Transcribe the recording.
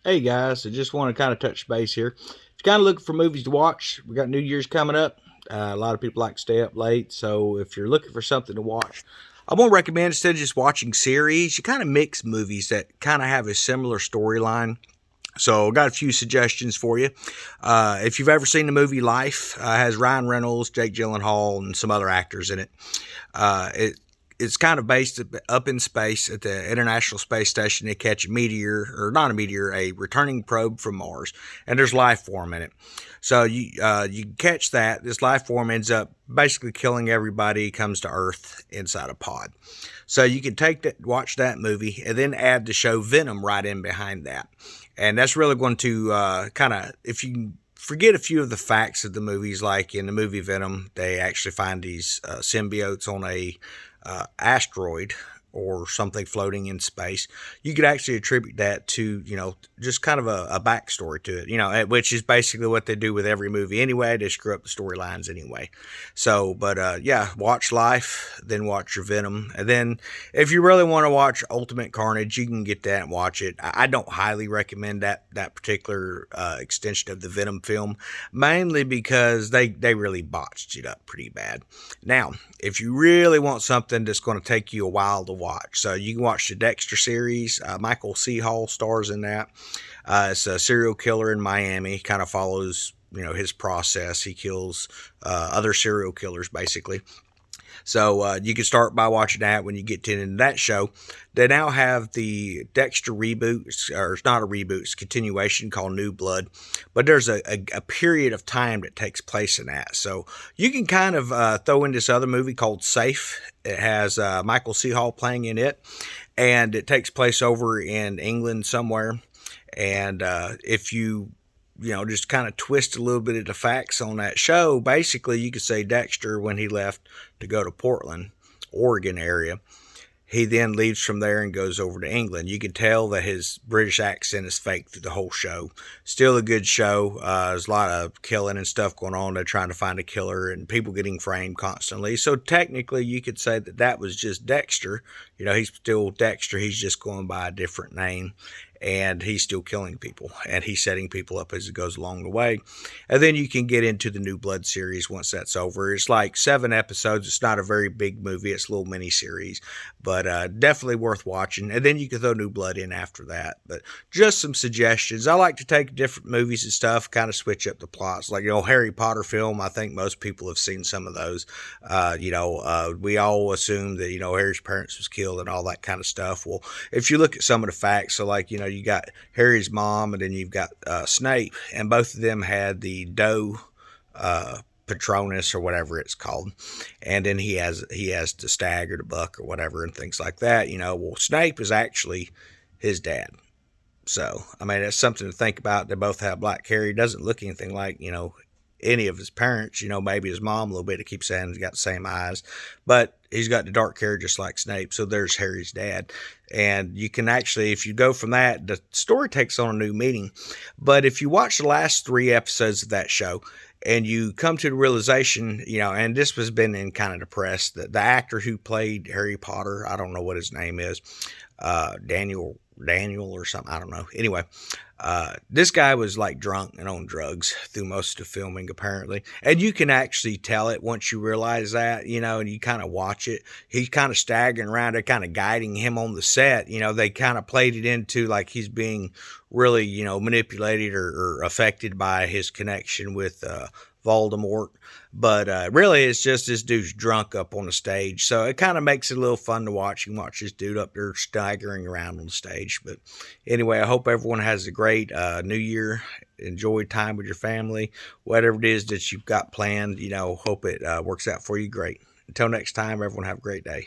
Hey guys, I just want to kind of touch base here. If you're kind of looking for movies to watch, we got New Year's coming up. A lot of people like to stay up late, so if you're looking for something to watch, I won't recommend instead of just watching series, you kind of mix movies that kind of have a similar storyline. So, I got a few suggestions for you. If you've ever seen the movie Life, has Ryan Reynolds, Jake Gyllenhaal, and some other actors in it. It's kind of based up in space at the International Space Station. They catch a meteor, or not a meteor, a returning probe from Mars, and there's life form in it. So you catch that. This life form ends up basically killing everybody. Comes to Earth inside a pod. So you can take that, watch that movie, and then add the show Venom right in behind that, and that's really going to kind of, if you forget a few of the facts of the movies, like in the movie Venom, they actually find these symbiotes on a asteroid or something floating in space. You could actually attribute that to, just kind of a backstory to it, which is basically what they do with every movie anyway. They screw up the storylines anyway. So, but yeah, watch Life, then watch your Venom. And then if you really want to watch Ultimate Carnage, you can get that and watch it. I don't highly recommend that particular extension of the Venom film, mainly because they really botched it up pretty bad. Now, if you really want something that's going to take you a while to watch, so you can watch the Dexter series. Michael C. Hall stars in that. It's a serial killer in Miami. Kind of follows, his process. He kills other serial killers, basically. So you can start by watching that when you get into that show. They now have the Dexter reboot, or it's not a reboot, it's a continuation called New Blood. But there's a period of time that takes place in that. So you can kind of throw in this other movie called Safe. It has Michael C. Hall playing in it, and it takes place over in England somewhere. And if you just kind of twist a little bit of the facts on that show. Basically, you could say Dexter, when he left to go to Portland, Oregon area, he then leaves from there and goes over to England. You can tell that his British accent is fake through the whole show. Still a good show. There's a lot of killing and stuff going on. They're trying to find a killer and people getting framed constantly. So technically, you could say that was just Dexter. He's still Dexter. He's just going by a different name. And he's still killing people, and he's setting people up as it goes along the way. And then you can get into the New Blood series once that's over. It's like 7 episodes. It's not a very big movie. It's a little mini series, but definitely worth watching. And then you can throw New Blood in after that. But just some suggestions. I like to take different movies and stuff, kind of switch up the plots. Like, Harry Potter film, I think most people have seen some of those. We all assume that, Harry's parents was killed and all that kind of stuff. Well, if you look at some of the facts, so like, you got Harry's mom, and then you've got Snape, and both of them had the Doe Patronus or whatever it's called, and then he has the stag or the buck or whatever and things like that. Well, Snape is actually his dad. So I mean, that's something to think about. They both have black hair. He doesn't look anything like any of his parents. Maybe his mom a little bit. He keeps saying he's got the same eyes, but he's got the dark hair just like Snape. So there's Harry's dad. And you can actually, if you go from that, the story takes on a new meaning. But if you watch the last 3 episodes of that show and you come to the realization, and this was been in kind of the press, that the actor who played Harry Potter, I don't know what his name is, Daniel or something, I don't know. Anyway, this guy was like drunk and on drugs through most of the filming, apparently. And you can actually tell it once you realize that, and you kind of watch it. He's kind of staggering around. They're kind of guiding him on the set. They kind of played it into like he's being really, manipulated or affected by his connection with Voldemort. But really, it's just this dude's drunk up on the stage. So it kind of makes it a little fun to watch. You can watch this dude up there staggering around on the stage. But anyway, I hope everyone has a great New Year. Enjoy time with your family. Whatever it is that you've got planned, hope it works out for you great. Until next time, everyone have a great day.